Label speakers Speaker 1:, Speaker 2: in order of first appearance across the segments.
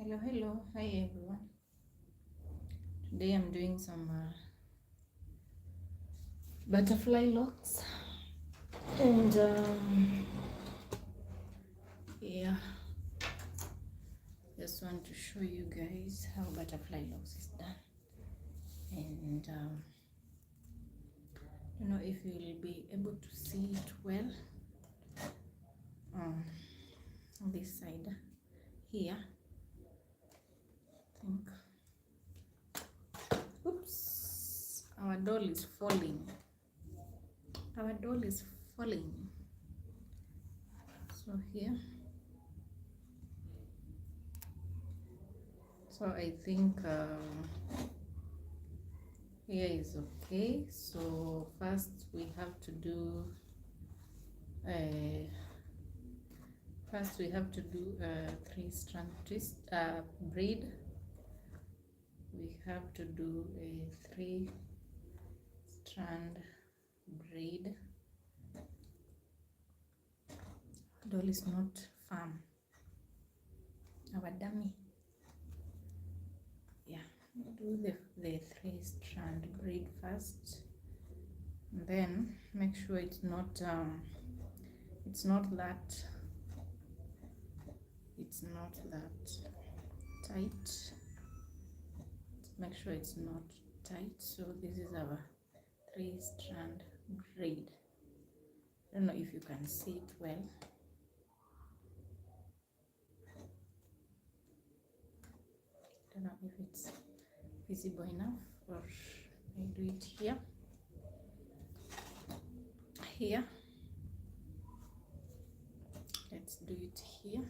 Speaker 1: Hello, hi everyone. Today I'm doing some butterfly locks, and yeah, just want to show you guys how butterfly locks is done, and I don't know if you will be able to see it well on this side here. I think. Oops, our doll is falling. Our doll is falling. So here. So I think here is okay. So first we have to do a 3-strand twist braid. We have to do a 3-strand braid. Doll is not firm. Our dummy. Yeah, do the 3-strand braid first. Then make sure it's not that tight. Make sure it's not tight. So this is our 3-strand braid. I don't know if you can see it well. I don't know if it's visible enough, or I do it here. Let's do it here.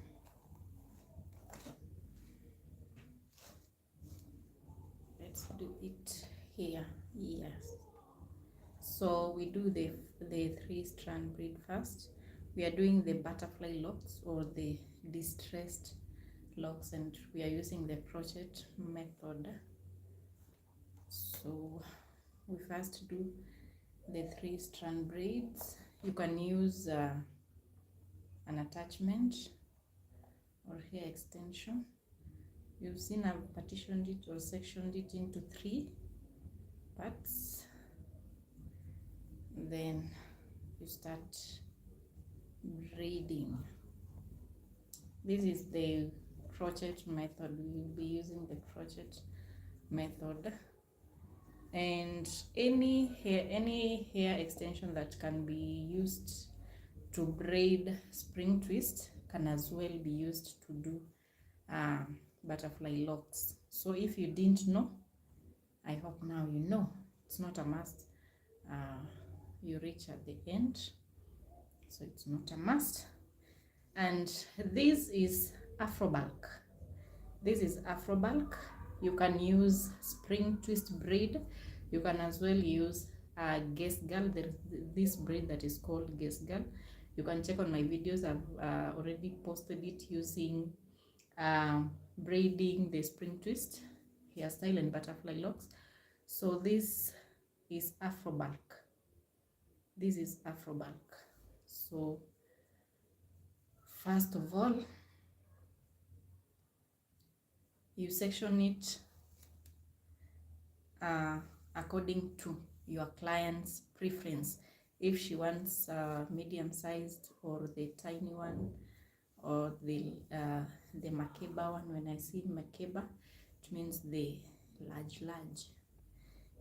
Speaker 1: Let's do it here. Yes. So we do the 3-strand braid first. We are doing the butterfly locks or the distressed locks, and we are using the crochet method. So we first do the 3-strand braids. You can use an attachment or hair extension. You've seen I've partitioned it or sectioned it into 3 parts. Then you start braiding. This is the crochet method. We will be using the crochet method, and any hair extension that can be used to braid spring twist can as well be used to do butterfly locks. So if you didn't know, I hope now you know. It's not a must. You reach at the end, so it's not a must. And this is Afro bulk. You can use spring twist braid. You can as well use guess girl. There is this braid that is called guess girl. You can check on my videos. I've already posted it using braiding the spring twist hairstyle and butterfly locks. So this is Afro bulk. So first of all, you section it according to your client's preference. If she wants medium sized, or the tiny one, or the makeba one. When I see makeba, it means the large.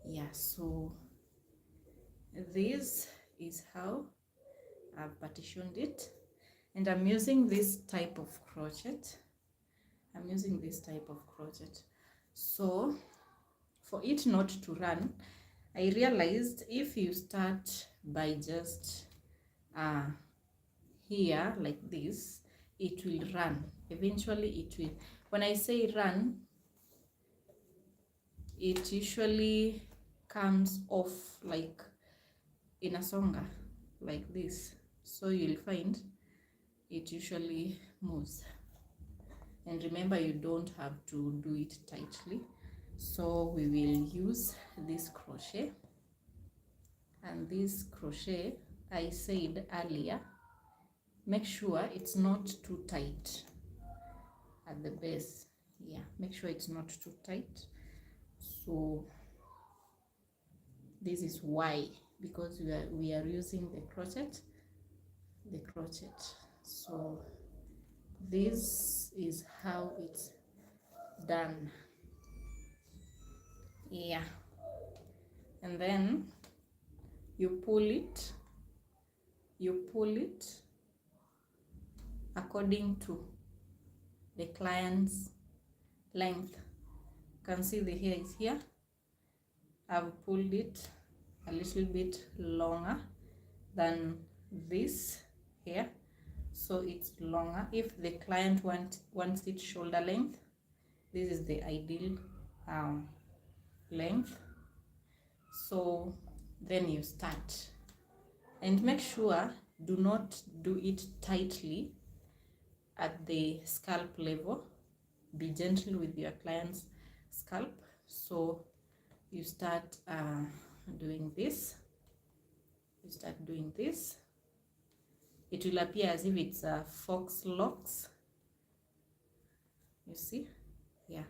Speaker 1: Yeah, so this is how I've partitioned it, and I'm using this type of crochet. So for it not to run, I realized if you start by just here like this, it will run. Eventually it will. When I say run, it usually comes off like in a songa like this. So you'll find it usually moves. And remember, you don't have to do it tightly. So we will use this crochet, and this crochet, I said earlier, make sure it's not too tight at the base. Yeah, make sure it's not too tight. So this is why, because we are using the crochet. So this is how it's done. Yeah, and then you pull it according to the client's length. You can see the hair is here. I've pulled it a little bit longer than this hair, so it's longer. If the client wants it shoulder length, this is the ideal length. So then you start, and make sure do not do it tightly at the scalp level. Be gentle with your client's scalp. So you start doing this. It will appear as if it's fox locks. You see? Yeah,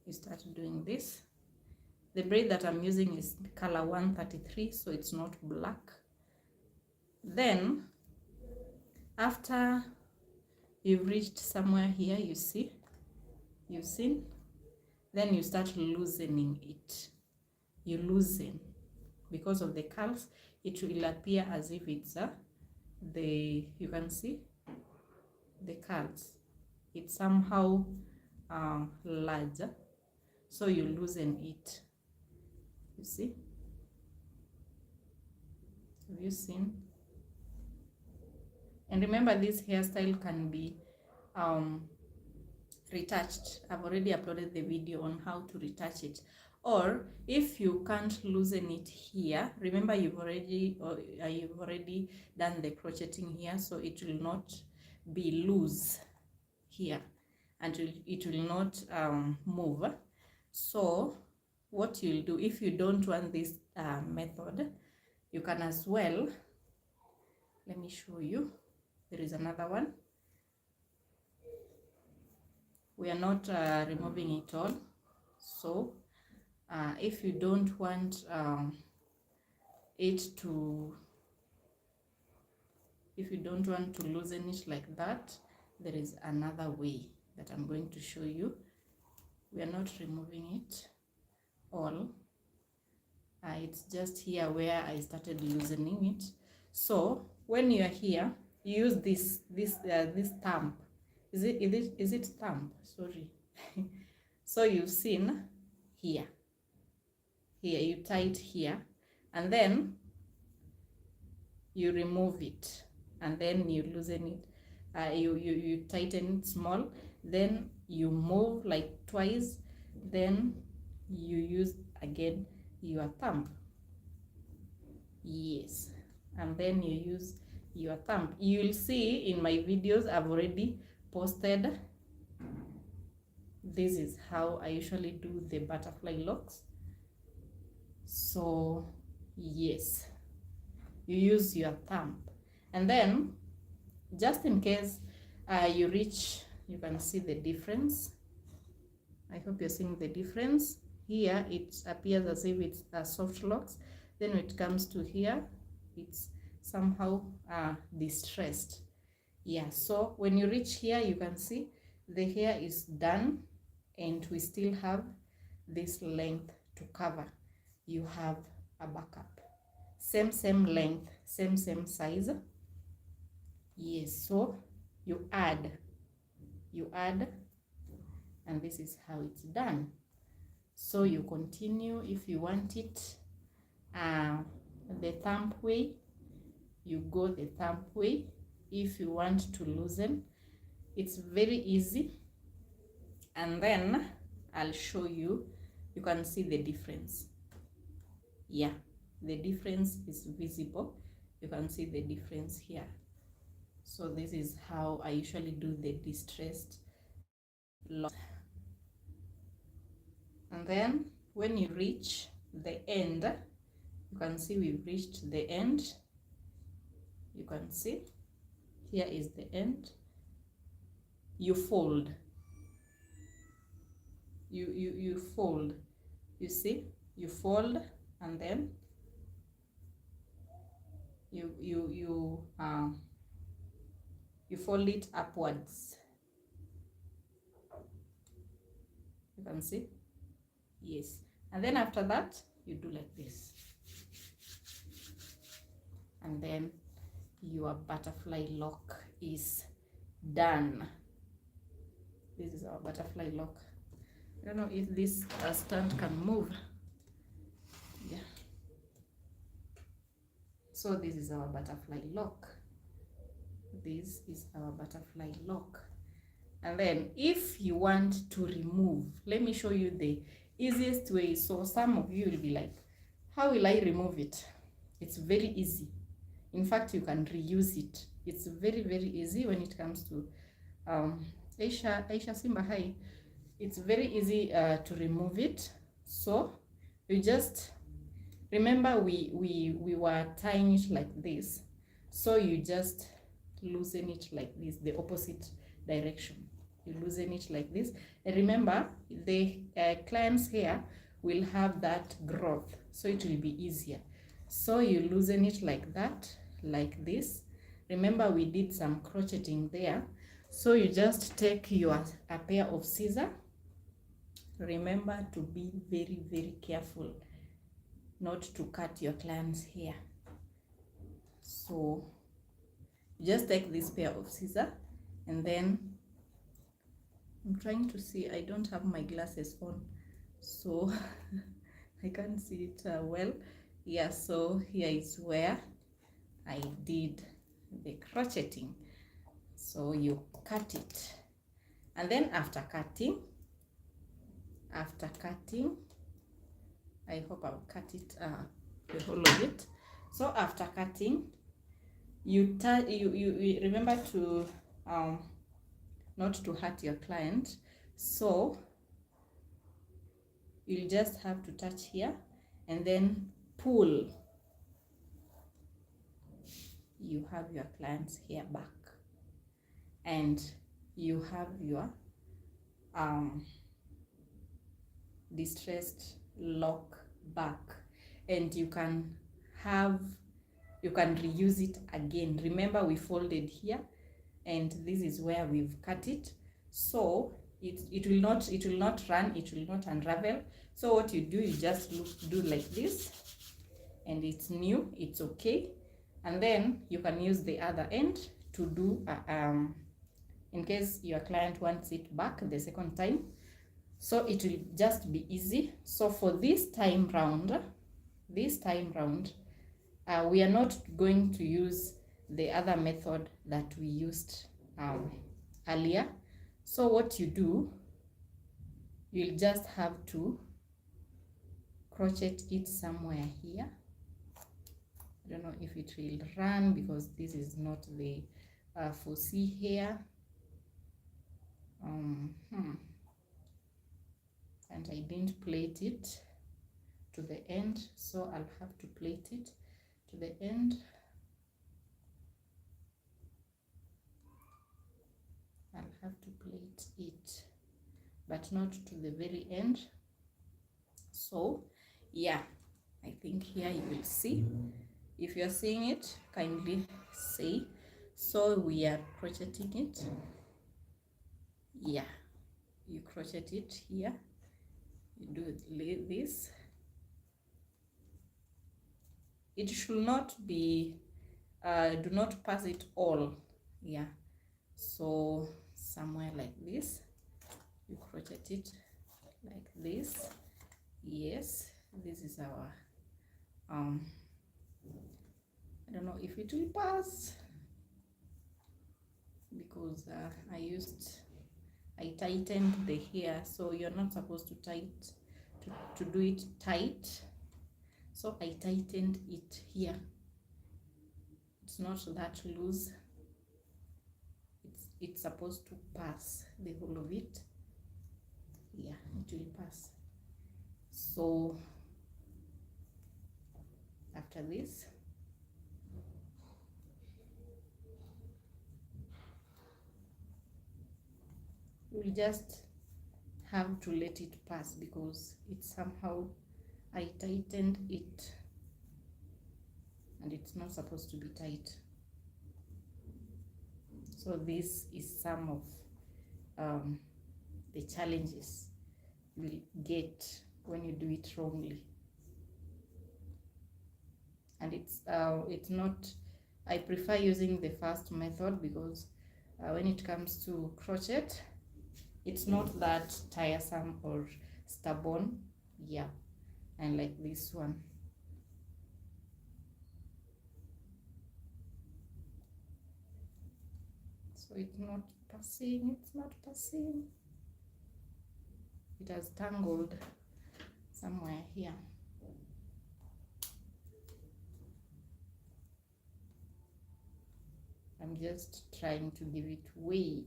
Speaker 1: you start doing this. The braid that I'm using is color 133, so it's not black. Then after you've reached somewhere here, you've seen, then you start loosening it. You loosen, because of the curls, it will appear as if it's you can see the curls, it's somehow larger, so you loosen it. You see? Have you seen? And remember, this hairstyle can be retouched. I've already uploaded the video on how to retouch it. Or if you can't loosen it here, remember you've already done the crocheting here, so it will not be loose here, and it will not move. So what you'll do, if you don't want this method, you can as well, let me show you, there is another one. We are not removing it all. So if you don't want if you don't want to loosen it like that, there is another way that I'm going to show you. We are not removing it all. It's just here where I started loosening it. So when you are here, you use this thumb. Is it thumb? Sorry. So you've seen here you tie it here, and then you remove it, and then you loosen it. You tighten it small, then you move like twice, then you use again your thumb. Yes, and then you use your thumb. You will see in my videos I've already posted. This is how I usually do the butterfly locks. So yes, you use your thumb, and then just in case you reach, you can see the difference. I hope you're seeing the difference. Here it appears as if it's soft locks, then when it comes to here, it's somehow distressed. Yeah, so when you reach here, you can see the hair is done, and we still have this length to cover. You have a backup, same length, same size. Yes, so you add, and this is how it's done. So you continue. If you want it the thumb way, you go the thumb way. If you want to loosen, it's very easy. And then I'll show you. You can see the difference. Yeah, the difference is visible. You can see the difference here. So this is how I usually do the distressed lock. And then when you reach the end, you can see we've reached the end. You can see here is the end. You fold. You fold. You see, you fold, and then you fold it upwards. You can see, yes. And then after that, you do like this, and then your butterfly lock is done. This is our butterfly lock. I don't know if this stand can move. Yeah. So this is our butterfly lock. This is our butterfly lock. And then if you want to remove, let me show you the easiest way. So some of you will be like, how will I remove it? It's very easy. In fact, you can reuse it. It's very, very easy when it comes to Aisha Simba, hi. It's very easy to remove it. So you just remember we were tying it like this. So you just loosen it like this, the opposite direction. You loosen it like this. And remember, the client's hair will have that growth, so it will be easier. So you loosen it like that, like this. Remember, we did some crocheting there. So you just take a pair of scissors. Remember to be very, very careful not to cut your client's hair. So just take this pair of scissors, and then I'm trying to see, I don't have my glasses on, so I can't see it well. Yeah, so here is where I did the crocheting. So you cut it, and then after cutting, I hope I'll cut it the whole of it. So after cutting, you remember to not to hurt your client, so you'll just have to touch here and then pull. You have your client's hair back, and you have your distressed lock back, and you can reuse it again. Remember, we folded here, and this is where we've cut it, so it will not run, it will not unravel. So what you do, you just do like this, and it's new, it's okay. And then you can use the other end to do in case your client wants it back the second time, so it will just be easy. So for this time round, we are not going to use the other method that we used earlier. So what you do, you'll just have to crochet it somewhere here. I don't know if it will run because this is not the 4C here. And I didn't plait it to the end, so I'll have to plait it to the end. I'll have to plait it, but not to the very end. So yeah, I think here you will see. If you're seeing it, kindly say. So we are crocheting it. Yeah, you crochet it here. You do this. It should not be, do not pass it all. Yeah, so somewhere like this, you crochet it like this, Yes, this is our I don't know if it will pass, because I tightened the hair, so you're not supposed to do it tight. So I tightened it here. It's not that loose. It's supposed to pass, the whole of it. Yeah, it will pass. So after this, we'll just have to let it pass, because it's somehow, I tightened it and it's not supposed to be tight. So this is some of the challenges you'll get when you do it wrongly. And it's not, I prefer using the first method, because when it comes to crochet, it's not that tiresome or stubborn. Yeah, and like this one. So it's not passing, it has tangled somewhere here. I'm just trying to give it way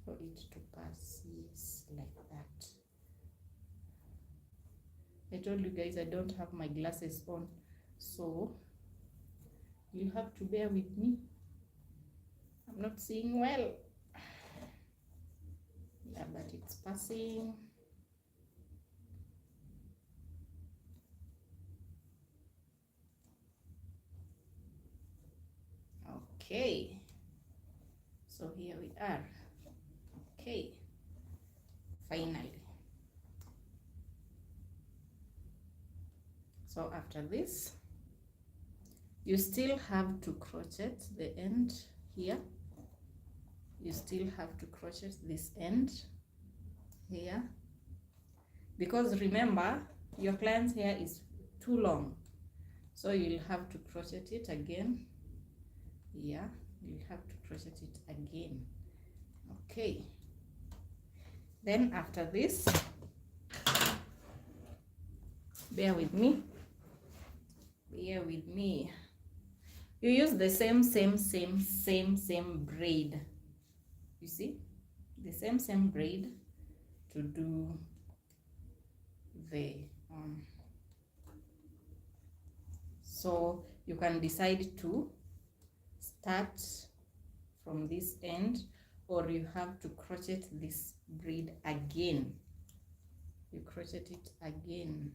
Speaker 1: for it to pass. Yes, like that. I told you guys I don't have my glasses on, so you have to bear with me. I'm not seeing well. Yeah, but it's passing. Okay, so here we are. Okay, finally. So after this, you still have to crochet the end here. You still have to crochet this end here, because remember, your client's hair is too long, so you'll have to crochet it again. Yeah, you'll have to crochet it again. Okay, then after this, bear with me, you use the same braid. You see, the same braid to do the so you can decide to start from this end, or you have to crochet this braid again. You crochet it again.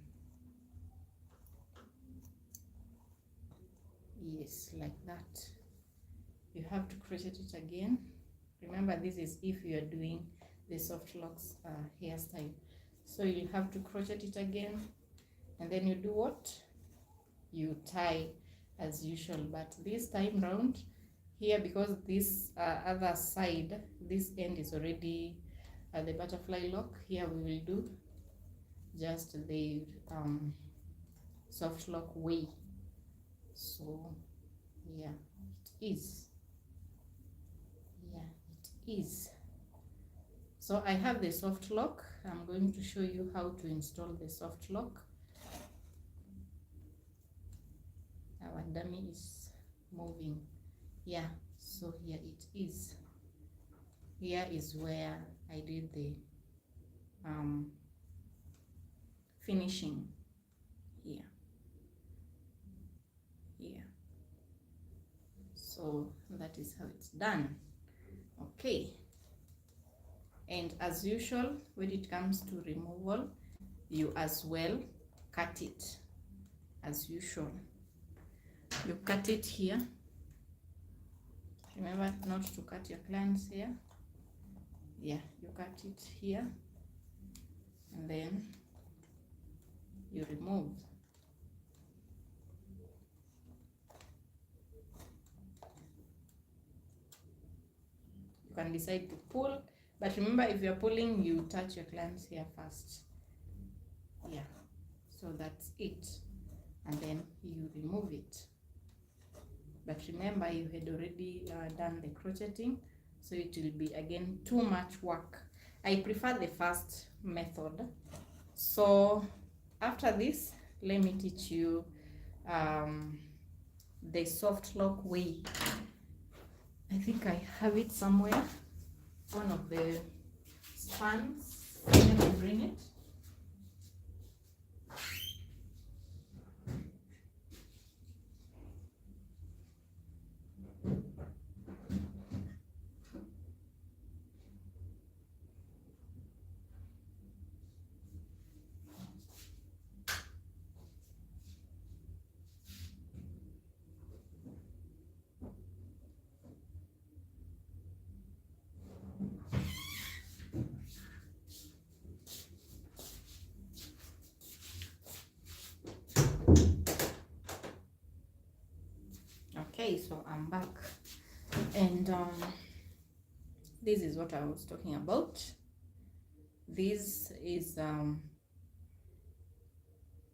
Speaker 1: Yes, like that. You have to crochet it again. Remember, this is if you are doing the soft locks hairstyle. So you have to crochet it again, and then you do what? You tie as usual, but this time round here, because this other side, this end is already the butterfly lock, here we will do just the soft lock way. So yeah, it is. Yeah, it is. So I have the soft lock. I'm going to show you how to install the soft lock. Our dummy is moving. Yeah, so here it is. Here is where I did the finishing here. So that is how it's done. Okay, and as usual, when it comes to removal, you as well cut it as usual. You cut it here. Remember not to cut your client's hair. Yeah, you cut it here, and then you remove. You can decide to pull But remember, if you're pulling, you touch your client's hair first. Yeah, so that's it, and then you remove it. But remember, you had already done the crocheting, so it will be again too much work. I prefer the first method. So after this, let me teach you the soft lock way. I think I have it somewhere, one of the spans. Let me bring it. Okay, so I'm back, and this is what I was talking about. This is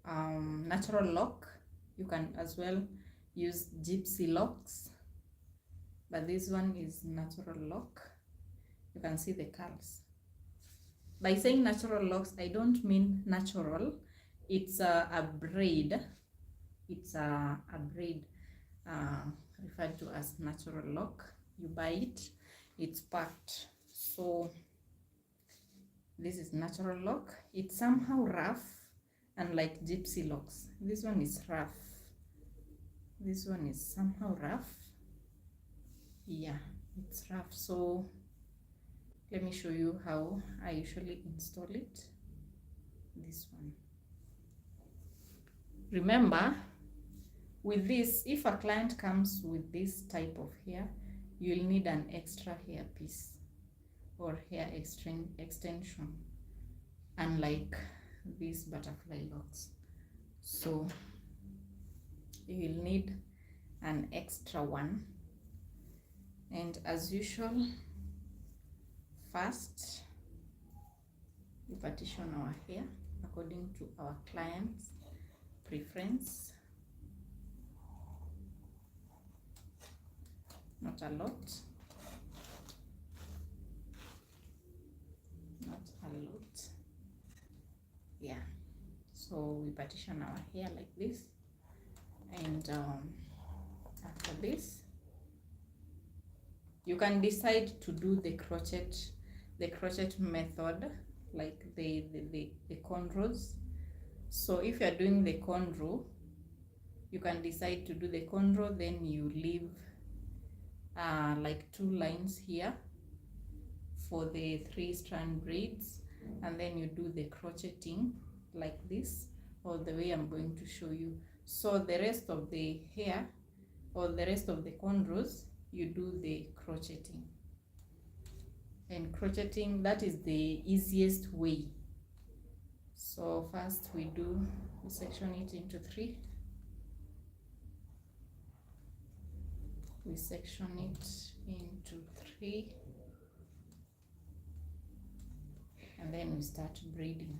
Speaker 1: natural lock. You can as well use gypsy locks, but this one is natural lock. You can see the curls. By saying natural locks, I don't mean natural. It's a braid. It's a braid referred to as natural lock. You buy it, it's packed. So this is natural lock. It's somehow rough, unlike gypsy locks. This one is rough. This one is somehow rough. Yeah, it's rough. So let me show you how I usually install it. This one. Remember, with this, if a client comes with this type of hair, you'll need an extra hair piece or hair extension, unlike these butterfly locks. So you'll need an extra one, and as usual, first we partition our hair according to our client's preference. Not a lot, not a lot. Yeah, so we partition our hair like this, and after this, you can decide to do the crochet method, like the cornrows. So if you're doing the cornrow, you can decide to do the cornrow, then you leave like 2 lines here for the 3-strand braids, and then you do the crocheting like this, or the way I'm going to show you. So the rest of the hair, or the rest of the cornrows, you do the crocheting. And crocheting, that is the easiest way. So first we section it into 3. We section it into 3, and then we start braiding.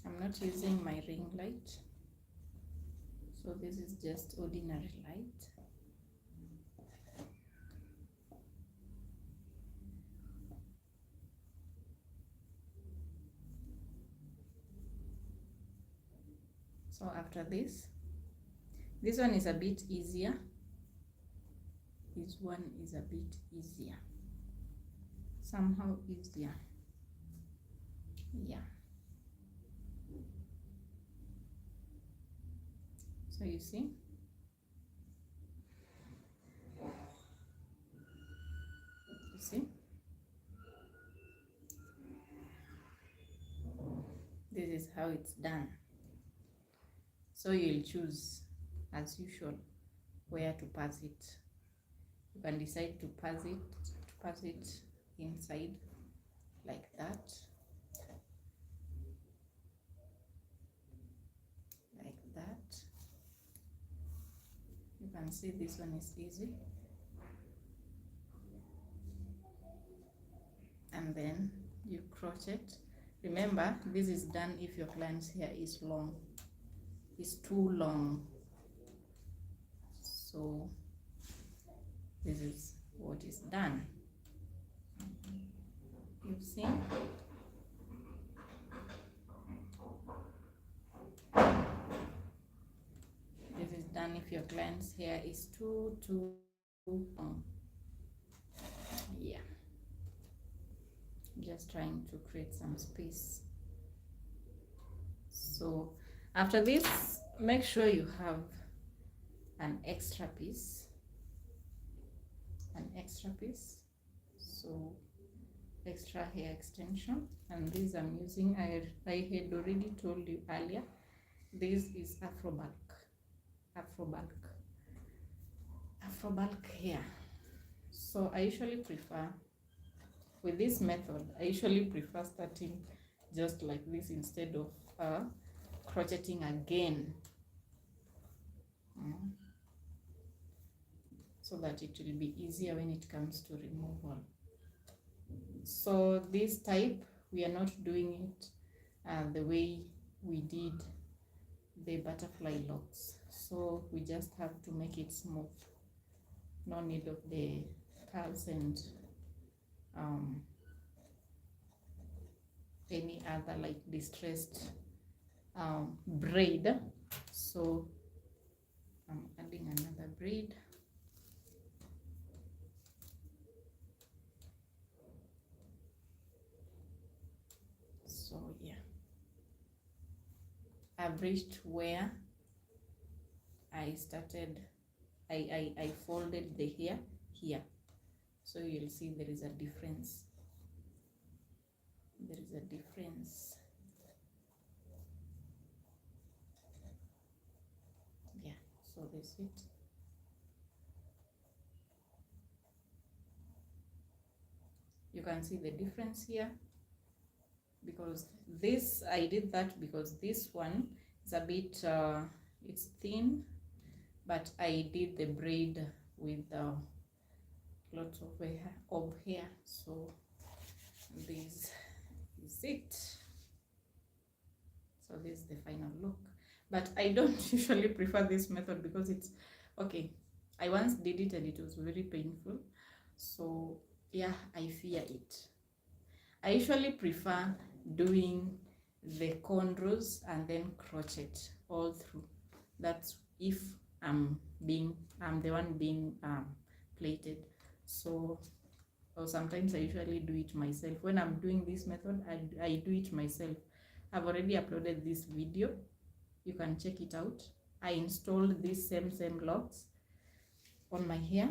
Speaker 1: I'm not using my ring light, so this is just ordinary light. So after this one is a bit easier. This one is a bit easier, somehow easier. Yeah. So you see, this is how it's done. So you'll choose, as usual, where to pass it. You can decide to pass it inside like that, like that. You can see this one is easy. and then you crochet. Remember, this is done if your client's hair is long, is too long. So this is what is done. You see? This is done if your client's hair is too long. Yeah. Just trying to create some space. So after this, make sure you have an extra piece. So extra hair extension, and this I'm using, I had already told you earlier, this is Afro bulk hair. So I usually prefer, with this method, I usually prefer starting just like this instead of crocheting again, so that it will be easier when it comes to removal. So this type, we are not doing it the way we did the butterfly locks, so we just have to make it smooth. No need of the curls and any other like distressed braid. So I'm adding another braid. So yeah, I've reached where I started. I folded the hair here, so you'll see there is a difference. Yeah, so that's it. You can see the difference here, because this, I did that because this one is a bit it's thin, but I did the braid with lots of hair, so this is it. So this is the final look, but I don't usually prefer this method because it's okay. I once did it and it was very painful, so yeah, I fear it. I usually prefer doing the cornrows and then crochet all through. That's if I'm the one being plaited. So, or sometimes I usually do it myself. When I'm doing this method, I do it myself. I've already uploaded this video, you can check it out. I installed these same locks on my hair.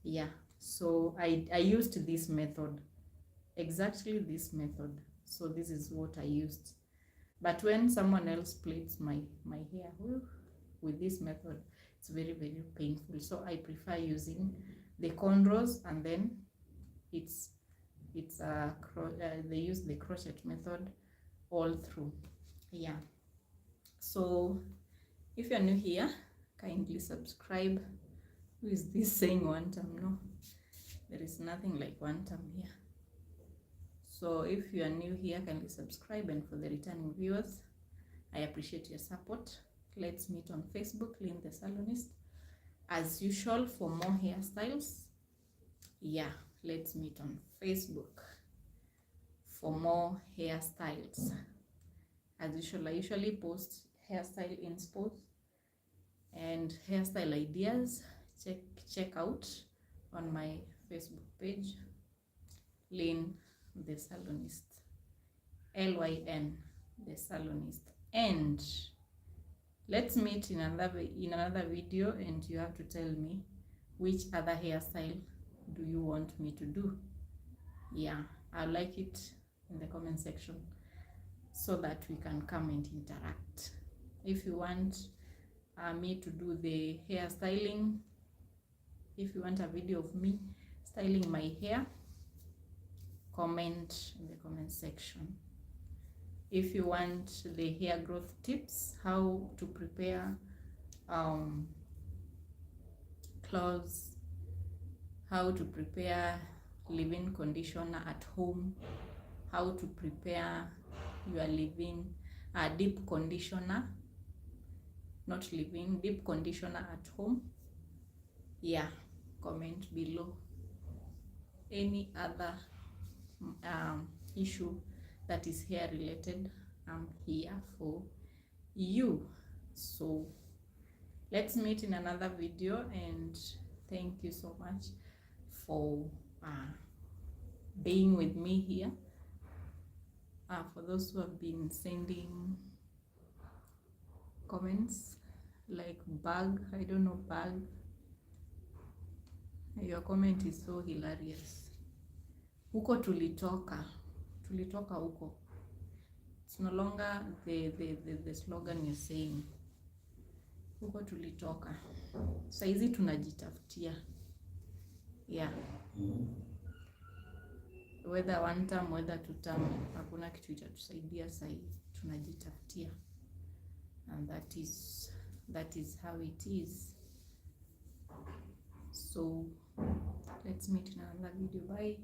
Speaker 1: Yeah, so I used this method, exactly this method. So this is what I used. But when someone else plaits my hair with this method, it's very painful. So I prefer using the cornrows, and then they use the crochet method all through. Yeah, so if you're new here, kindly subscribe. Who is this saying one time? No, there is nothing like one time here. So if you are new here, kindly subscribe, and for the returning viewers, I appreciate your support. Let's meet on Facebook, Lynn the Salonist. As usual, for more hairstyles, yeah, let's meet on Facebook for more hairstyles. As usual, I usually post hairstyle inspo and hairstyle ideas. Check out on my Facebook page, Lynn the Salonist, LYN the Salonist. And let's meet in another video, and you have to tell me which other hairstyle do you want me to do. Yeah, I like it in the comment section so that we can come and interact. If you want me to do the hairstyling, if you want a video of me styling my hair, comment in the comment section. If you want the hair growth tips, how to prepare claws, how to prepare leave-in conditioner at home, how to prepare your leave-in deep conditioner, not leave-in, deep conditioner at home. Yeah, comment below. Any other issue that is hair related, I'm here for you. So let's meet in another video, and thank you so much for being with me here. For those who have been sending comments like bug, I don't know, bug, your comment is so hilarious. Huko tulitoka huko. It's no longer the slogan you're saying. Huko tulitoka. Saizi tunajitafutia. Yeah. Whether one term, whether two term, hakuna kitu itatusaidia sahi, tunajitafutia. And that is how it is. So let's meet in another video. Bye.